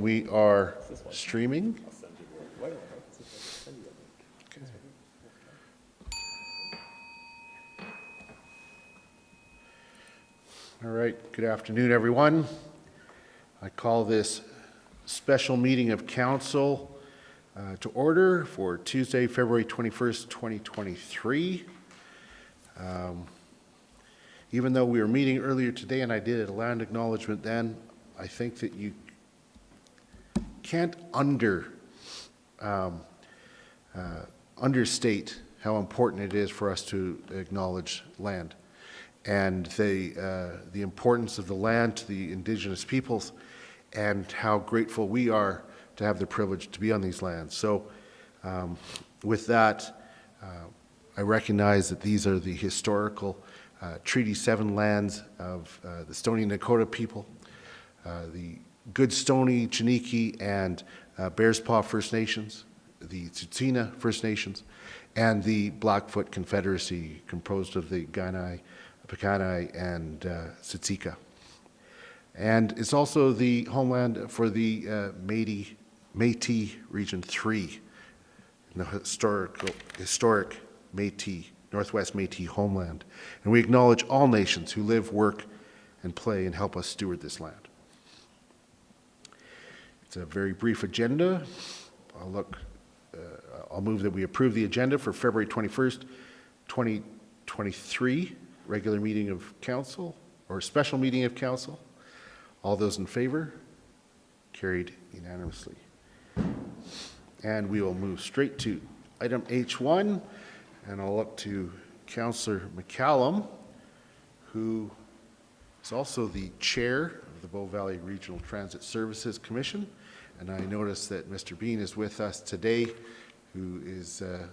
We are streaming. Okay. All right, good afternoon, everyone. I call this special meeting of council to order for Tuesday, February 21st, 2023. Even though we were meeting earlier today and I did a land acknowledgement then, I think that you can't understate how important it is for us to acknowledge land and the importance of the land to the Indigenous peoples and how grateful we are to have the privilege to be on these lands. So with that, I recognize that these are the historical Treaty 7 lands of the Stoney Nakoda people, the Goodstoney, Chiniki, and Bearspaw First Nations, the Tsuut'ina First Nations, and the Blackfoot Confederacy, composed of the Kainai, Piikani, and Siksika. And it's also the homeland for the Métis Region 3, in the historic Métis, Northwest Métis homeland. And we acknowledge all nations who live, work, and play and help us steward this land. It's a very brief agenda. I'll move that we approve the agenda for February 21st, 2023, regular meeting of council, or special meeting of council. All those in favor? Carried unanimously. And we will move straight to item H1, and I'll look to Councillor McCallum, who is also the chair of the Bow Valley Regional Transit Services Commission. And I notice that Mr. Bean is with us today, who is the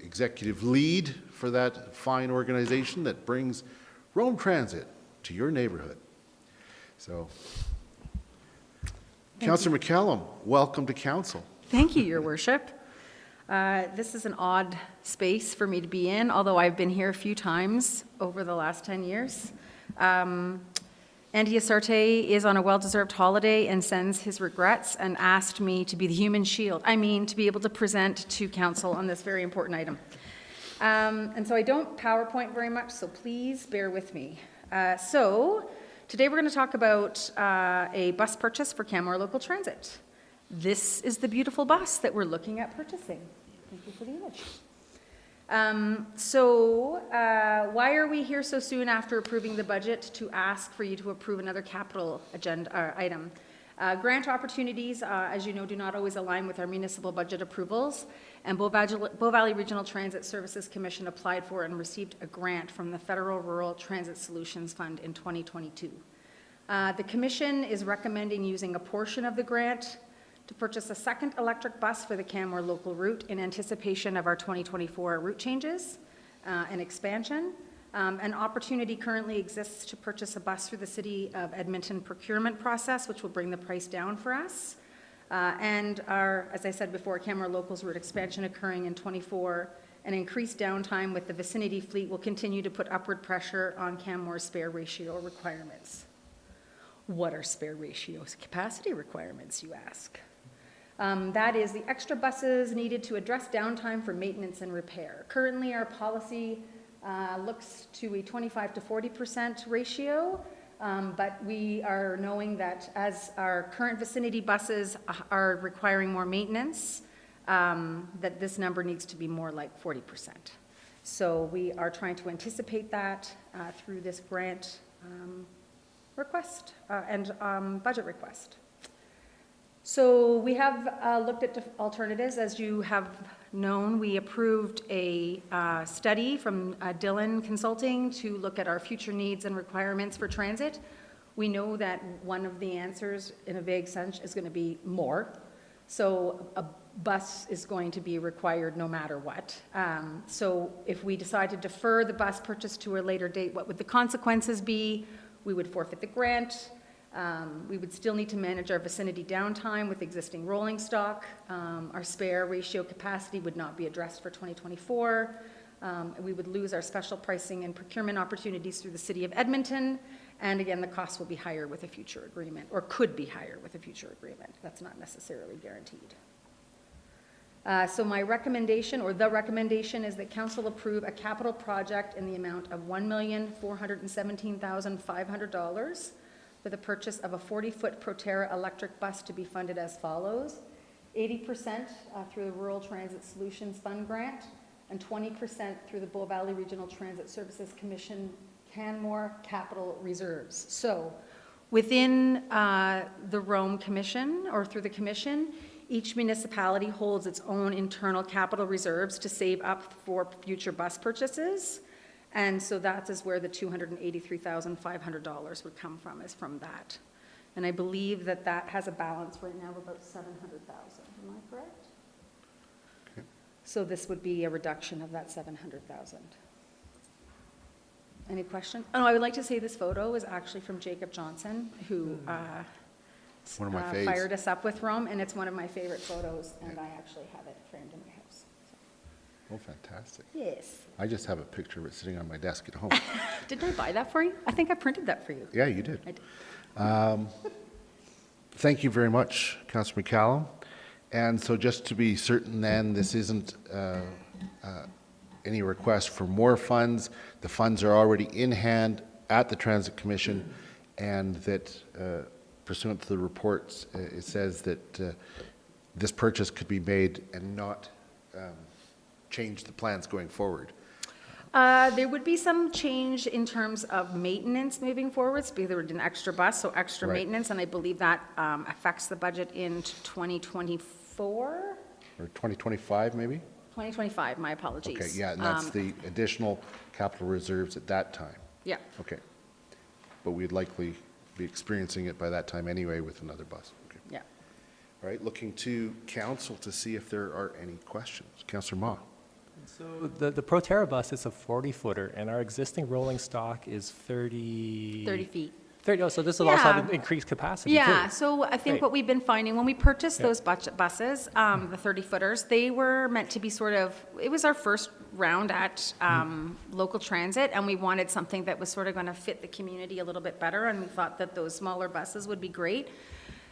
executive lead for that fine organization that brings Rome Transit to your neighborhood. So, Councillor McCallum, welcome to council. Thank you, Your Worship. This is an odd space for me to be in, although I've been here a few times over the last 10 years. Andy Asarte is on a well-deserved holiday and sends his regrets and asked me to be the human shield. To be able to present to council on this very important item. And so I don't PowerPoint very much, so please bear with me. So today we're going to talk about a bus purchase for Canmore Local Transit. This is the beautiful bus that we're looking at purchasing. Thank you for the image. Why are we here so soon after approving the budget to ask for you to approve another capital agenda item? Grant opportunities, as you know, do not always align with our municipal budget approvals, and Bow Valley Regional Transit Services Commission applied for and received a grant from the Federal Rural Transit Solutions Fund in 2022. The Commission is recommending using a portion of the grant to purchase a second electric bus for the Canmore local route in anticipation of our 2024 route changes and expansion. An opportunity currently exists to purchase a bus through the City of Edmonton procurement process, which will bring the price down for us. And our, as I said before, Canmore Locals route expansion occurring in 24 and increased downtime with the vicinity fleet will continue to put upward pressure on Canmore's spare ratio requirements. What are spare ratio capacity requirements, you ask? That is the extra buses needed to address downtime for maintenance and repair. Currently, our policy looks to a 25 to 40% ratio, but we are knowing that as our current vicinity buses are requiring more maintenance, that this number needs to be more like 40%. So we are trying to anticipate that through this grant request and budget request. So we have looked at alternatives. As you have known, we approved a study from Dillon Consulting to look at our future needs and requirements for transit. We know that one of the answers in a vague sense is going to be more. So a bus is going to be required no matter what. So if we decide to defer the bus purchase to a later date, what would the consequences be? We would forfeit the grant. We would still need to manage our vicinity downtime with existing rolling stock. Our spare ratio capacity would not be addressed for 2024. We would lose our special pricing and procurement opportunities through the City of Edmonton, And again, the cost will be higher with a future agreement, or could be higher with a future agreement. That's not necessarily guaranteed. So my recommendation, or the recommendation, is that council approve a capital project in the amount of $1,417,500 for the purchase of a 40-foot Proterra electric bus to be funded as follows: 80% through the Rural Transit Solutions Fund Grant, and 20% through the Bow Valley Regional Transit Services Commission Canmore Capital Reserves. So within the Rome Commission, or through the Commission, each municipality holds its own internal capital reserves to save up for future bus purchases. And so that is where the $283,500 would come from, is from that. And I believe that that has a balance right now of about $700,000. Am I correct? Okay. So this would be a reduction of that $700,000. Any questions? Oh, I would like to say this photo is actually from Jacob Johnson, who One of my faves. fired us up with Rome, and it's one of my favorite photos, and I actually have it framed in my house. So. Oh, fantastic. Yes. I just have a picture of it sitting on my desk at home. Didn't I buy that for you? I think I printed that for you. Yeah, you did. I did. Thank you very much, Councillor McCallum. And so just to be certain then, this isn't any request for more funds. The funds are already in hand at the Transit Commission, and that pursuant to the reports, it says that this purchase could be made and not change the plans going forward. There would be some change in terms of maintenance moving forwards, because there would be an extra bus, so extra Right. maintenance, and I believe that affects the budget into 2024? Or 2025, maybe? 2025, my apologies. Okay, yeah, and that's the additional capital reserves at that time. Yeah. Okay. But we'd likely be experiencing it by that time anyway with another bus. Okay. Yeah. All right, looking to council to see if there are any questions. Councillor Ma. So the Proterra bus is a 40-footer, and our existing rolling stock is 30... 30 feet. 30, oh, so this will also have Yeah. increased capacity, Yeah, too. so I think Great. what we've been finding, when we purchased Yeah. those buses, the 30-footers, they were meant to be sort of, it was our first round at local transit, and we wanted something that was sort of going to fit the community a little bit better, and we thought that those smaller buses would be great.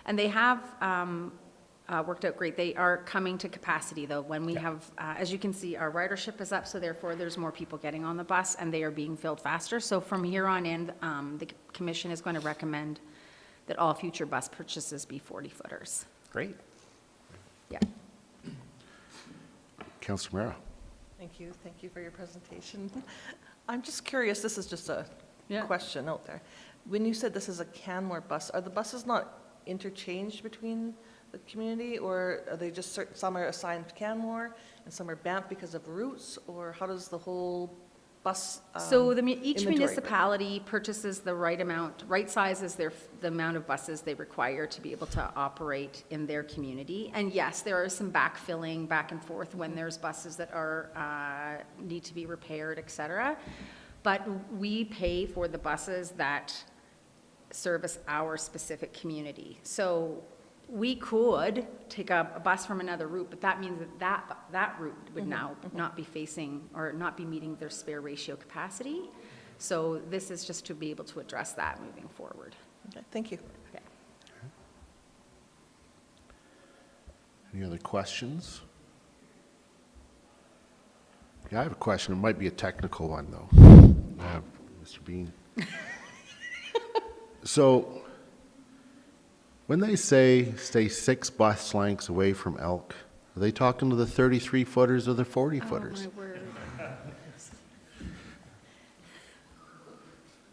And they have worked out great. They are coming to capacity, though, when we have, as you can see, our ridership is up, so therefore there's more people getting on the bus, and they are being filled faster. So from here on in, the commission is going to recommend that all future bus purchases be 40-footers. Great. Yeah. Councillor Mara. Thank you for your presentation. I'm just curious, this is just a Yeah. question out there. When you said this is a Canmore bus, are the buses not interchanged between the community, or are they just some are assigned to Canmore and some are Banff because of routes, or how does the whole bus So each inventory work? municipality purchases the right amount, right size is the amount of buses they require to be able to operate in their community. And yes, there are some backfilling back and forth when there's buses that are, need to be repaired, et cetera. But we pay for the buses that service our specific community. So we could take a bus from another route, but that means that route would now not be facing, or not be meeting their spare ratio capacity. So this is just to be able to address that moving forward. Okay, thank you. Okay. Any other questions? Yeah, I have a question. It might be a technical one, though. Mr. Bean. So, when they say stay 6 bus lengths away from Elk, are they talking to the 33-footers or the 40-footers? Oh, my word.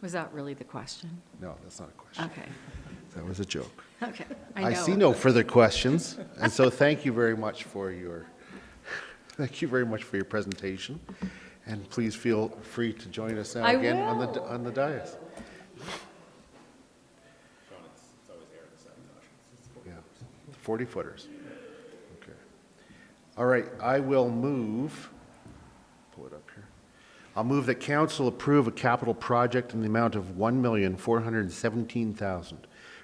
Was that really the question? No, that's not a question. Okay, That was a joke. okay. I see no further questions, and so thank you very much for your presentation, and please feel free to join us now I again will. on the dais. Yeah, 40-footers. Okay. All right, I will move. Pull it up here. I'll move that council approve a capital project in the amount of $1,417,000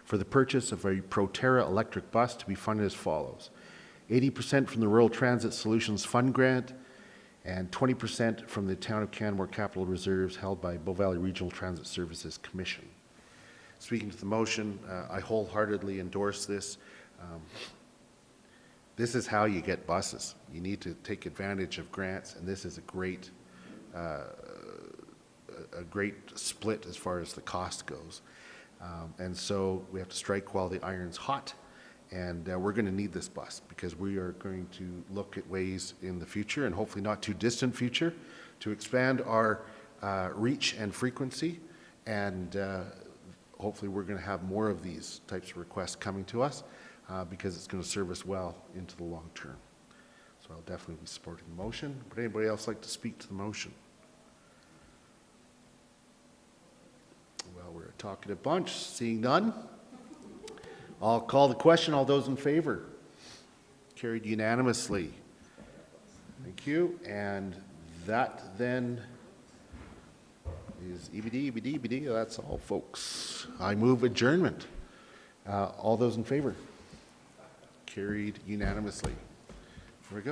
for the purchase of a Proterra electric bus to be funded as follows: 80% from the Rural Transit Solutions Fund Grant and 20% from the Town of Canmore Capital Reserves held by Bow Valley Regional Transit Services Commission. speaking to the motion, I wholeheartedly endorse this. This is how you get buses. You need to take advantage of grants, and this is a great split as far as the cost goes. And so we have to strike while the iron's hot, and we're going to need this bus because we are going to look at ways in the future, and hopefully not too distant future, to expand our reach and frequency, and hopefully we're going to have more of these types of requests coming to us because it's going to serve us well into the long term. So I'll definitely be supporting the motion. Would anybody else like to speak to the motion? Well, we're a talkative bunch. Seeing none, I'll call the question. All those in favor? Carried unanimously. Thank you. And that then is EBD. That's all, folks. I move adjournment. All those in favor? Carried unanimously.